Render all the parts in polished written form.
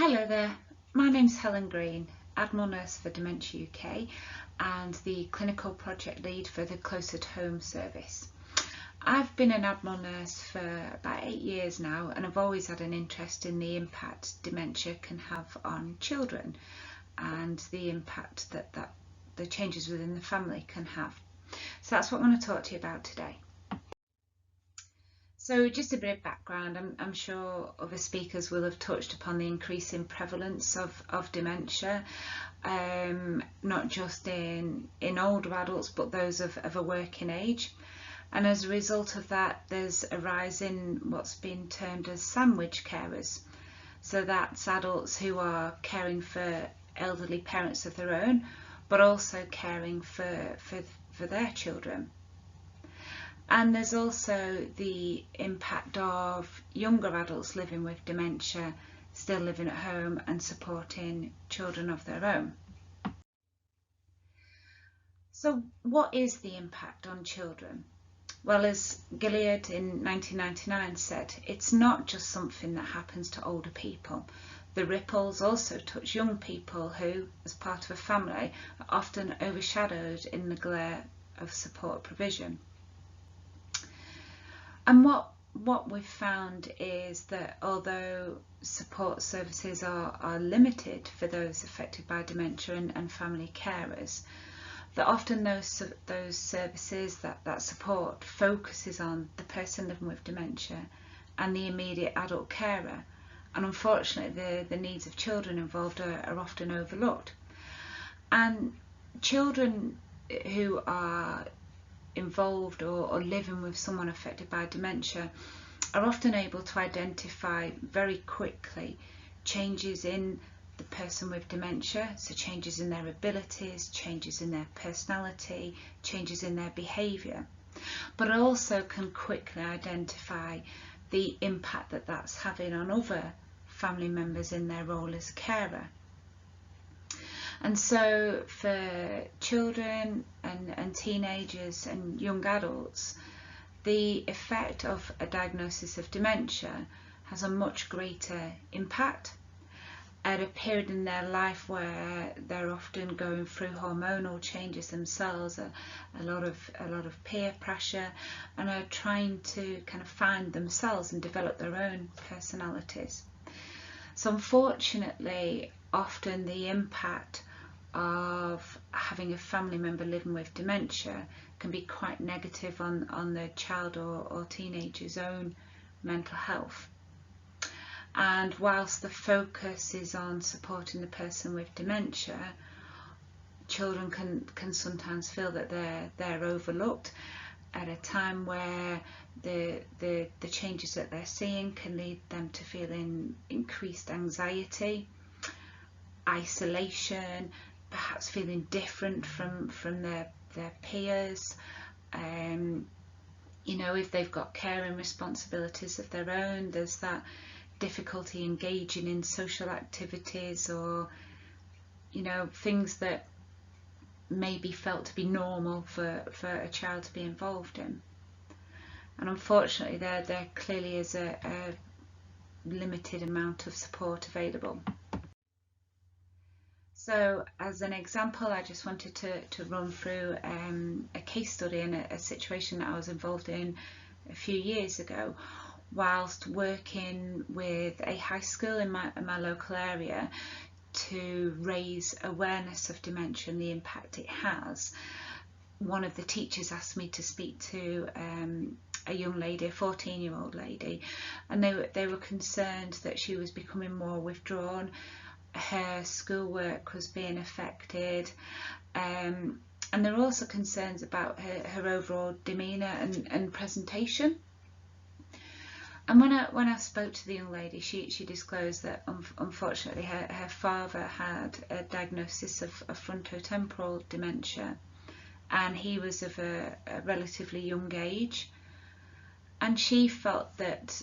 Hello there, my name's Helen Green, Admiral Nurse for Dementia UK and the Clinical Project Lead for the Close at Home service. I've been an Admiral Nurse for about 8 years now, and I've always had an interest in the impact dementia can have on children and the impact that the changes within the family can have. So that's what I'm going to talk to you about today. So just a bit of background, I'm sure other speakers will have touched upon the increasing prevalence of dementia, not just in older adults but those of a working age. And as a result of that, there's a rise in what's been termed as sandwich carers. So that's adults who are caring for elderly parents of their own, but also caring for their children. And there's also the impact of younger adults living with dementia, still living at home and supporting children of their own. So what is the impact on children? Well, as Gilead in 1999 said, it's not just something that happens to older people. The ripples also touch young people who, as part of a family, are often overshadowed in the glare of support provision. And what we've found is that although support services are limited for those affected by dementia and family carers, that often those services, that support focuses on the person living with dementia and the immediate adult carer, and unfortunately the needs of children involved are often overlooked. And children who are involved or living with someone affected by dementia are often able to identify very quickly changes in the person with dementia, so changes in their abilities, changes in their personality, changes in their behaviour, but also can quickly identify the impact that that's having on other family members in their role as carer. And so for children and teenagers and young adults, the effect of a diagnosis of dementia has a much greater impact at a period in their life where they're often going through hormonal changes themselves, a lot of peer pressure, and are trying to kind of find themselves and develop their own personalities. So unfortunately, often the impact of having a family member living with dementia can be quite negative on the child or teenager's own mental health. And whilst the focus is on supporting the person with dementia, children can sometimes feel that they're overlooked at a time where the changes that they're seeing can lead them to feeling increased anxiety, isolation, perhaps feeling different from their peers. If they've got caring responsibilities of their own, there's that difficulty engaging in social activities or things that may be felt to be normal for a child to be involved in. And unfortunately there clearly is a limited amount of support available. So as an example, I just wanted to run through a case study and a situation that I was involved in a few years ago whilst working with a high school in my local area to raise awareness of dementia and the impact it has. One of the teachers asked me to speak to a young lady, a 14-year-old lady, and they were concerned that she was becoming more withdrawn. Her schoolwork was being affected, and there are also concerns about her overall demeanour and presentation. And when I spoke to the young lady, she disclosed that unfortunately her father had a diagnosis of frontotemporal dementia, and he was of a relatively young age, and she felt that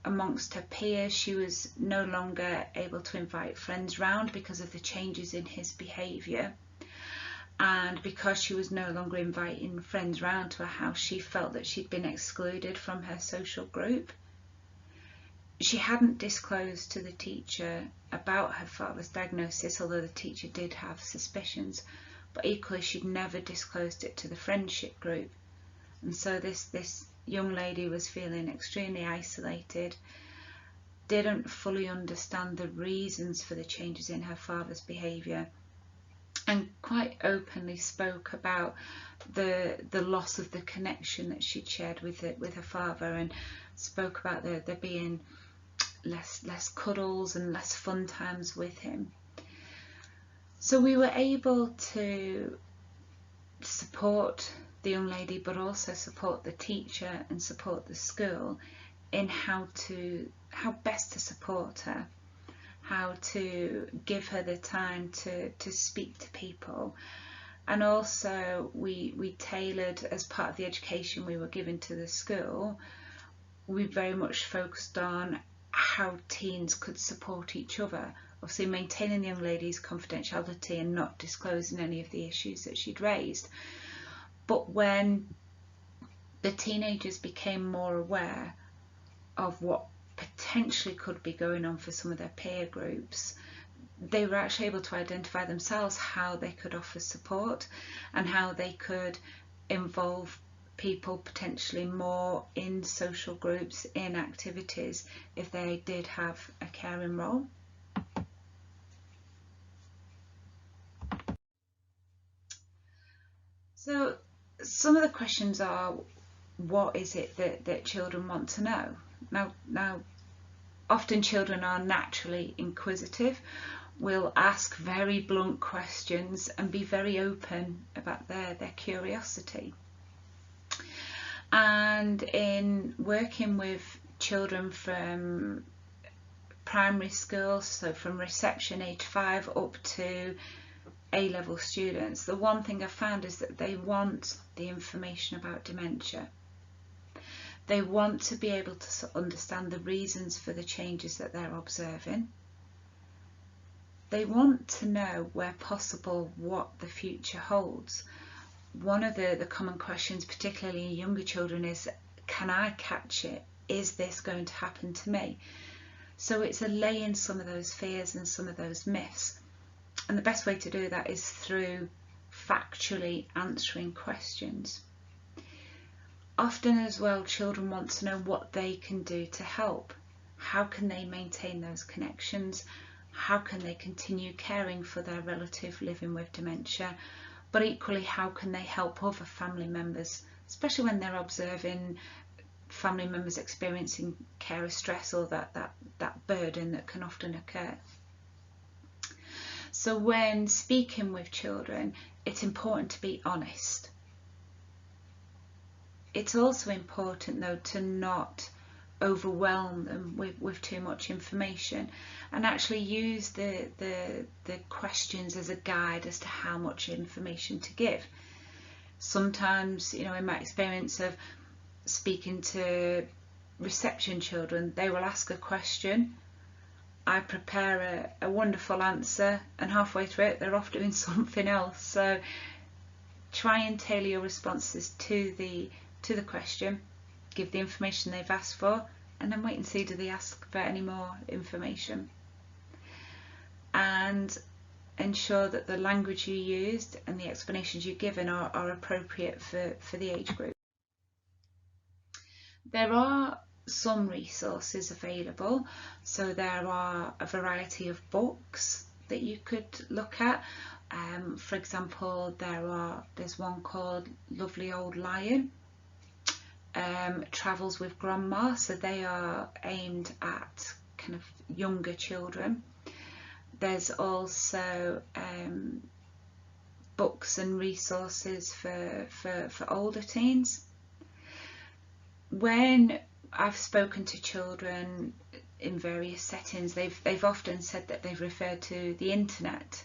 amongst her peers she was no longer able to invite friends round because of the changes in his behaviour, and because she was no longer inviting friends round to her house, she felt that she'd been excluded from her social group. she hadn't disclosed to the teacher about her father's diagnosis, although the teacher did have suspicions, but equally she'd never disclosed it to the friendship group. And so this young lady was feeling extremely isolated, didn't fully understand the reasons for the changes in her father's behaviour, and quite openly spoke about the loss of the connection that she'd shared with her father, and spoke about there being less cuddles and less fun times with him. So we were able to support the young lady, but also support the teacher and support the school in how best to support her, how to give her the time to speak to people. And also we tailored, as part of the education we were given to the school, we very much focused on how teens could support each other, obviously maintaining the young lady's confidentiality and not disclosing any of the issues that she'd raised. But when the teenagers became more aware of what potentially could be going on for some of their peer groups, they were actually able to identify themselves how they could offer support and how they could involve people potentially more in social groups, in activities, if they did have a caring role. So some of the questions are, what is it that children want to know? Now often children are naturally inquisitive, will ask very blunt questions and be very open about their curiosity. And in working with children from primary school, so from reception age 5 up to A-level students, the one thing I've found is that they want the information about dementia. They want to be able to understand the reasons for the changes that they're observing. They want to know, where possible, what the future holds. One of the common questions, particularly in younger children, is, can I catch it? Is this going to happen to me? So it's allaying some of those fears and some of those myths. And the best way to do that is through factually answering questions. Often as well, children want to know what they can do to help. How can they maintain those connections? How can they continue caring for their relative living with dementia? But equally, how can they help other family members, especially when they're observing family members experiencing carer stress or that burden that can often occur. So when speaking with children, it's important to be honest. It's also important, though, to not overwhelm them with too much information, and actually use the questions as a guide as to how much information to give. Sometimes, in my experience of speaking to reception children, they will ask a question, I prepare a wonderful answer, and halfway through it they're off doing something else. So try and tailor your responses to the question, give the information they've asked for, and then wait and see, do they ask for any more information. And ensure that the language you used and the explanations you've given are appropriate for the age group. There are some resources available, so there are a variety of books that you could look at. For example, there's one called Lovely Old Lion, Travels with Grandma, so they are aimed at kind of younger children. There's also books and resources for older teens. When I've spoken to children in various settings, they've often said that they've referred to the internet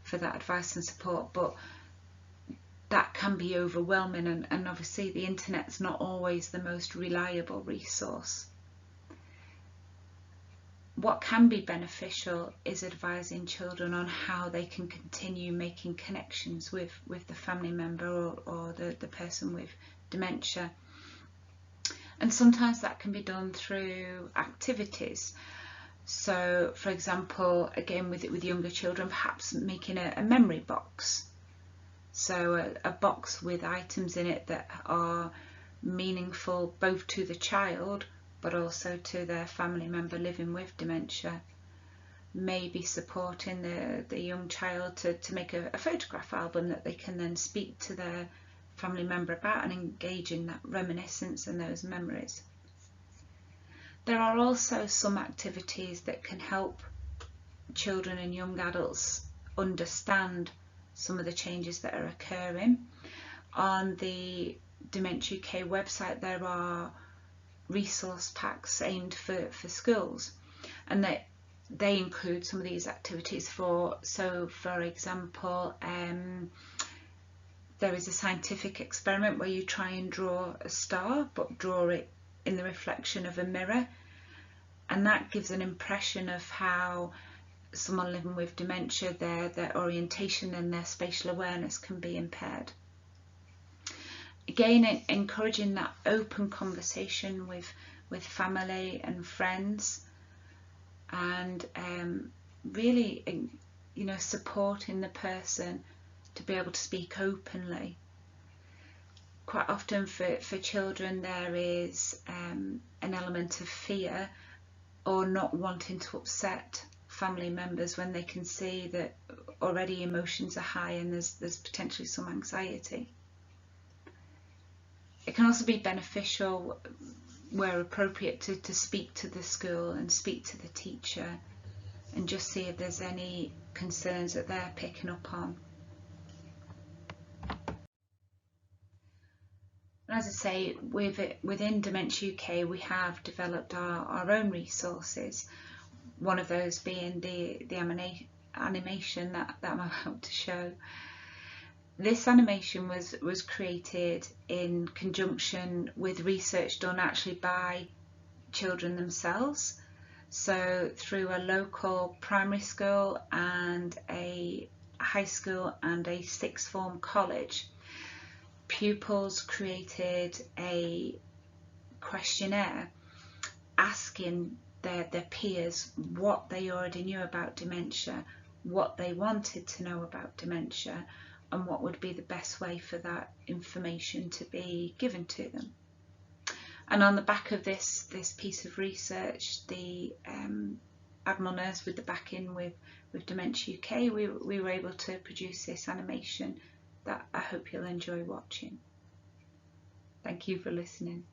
for that advice and support, but that can be overwhelming, and obviously the internet's not always the most reliable resource. What can be beneficial is advising children on how they can continue making connections with the family member or the person with dementia. And sometimes that can be done through activities. So, for example, again with younger children, perhaps making a memory box. So a box with items in it that are meaningful both to the child but also to their family member living with dementia. Maybe supporting the young child to make a photograph album that they can then speak to their family member about and engage in that reminiscence and those memories. There are also some activities that can help children and young adults understand some of the changes that are occurring. On the Dementia UK website there are resource packs aimed for schools, and they include some of these activities for example, there is a scientific experiment where you try and draw a star, but draw it in the reflection of a mirror, and that gives an impression of how someone living with dementia, their orientation and their spatial awareness can be impaired. Again, encouraging that open conversation with family and friends, and really, supporting the person to be able to speak openly. Quite often for children there is an element of fear or not wanting to upset family members when they can see that already emotions are high and there's potentially some anxiety. It can also be beneficial where appropriate to speak to the school and speak to the teacher and just see if there's any concerns that they're picking up on. And as I say, within Dementia UK we have developed our own resources, one of those being the animation that I'm about to show. This animation was created in conjunction with research done actually by children themselves. So through a local primary school and a high school and a sixth form college, pupils created a questionnaire asking their peers what they already knew about dementia, what they wanted to know about dementia, and what would be the best way for that information to be given to them. And on the back of this piece of research, the Admiral Nurse, with the backing with Dementia UK, we were able to produce this animation that I hope you'll enjoy watching. Thank you for listening.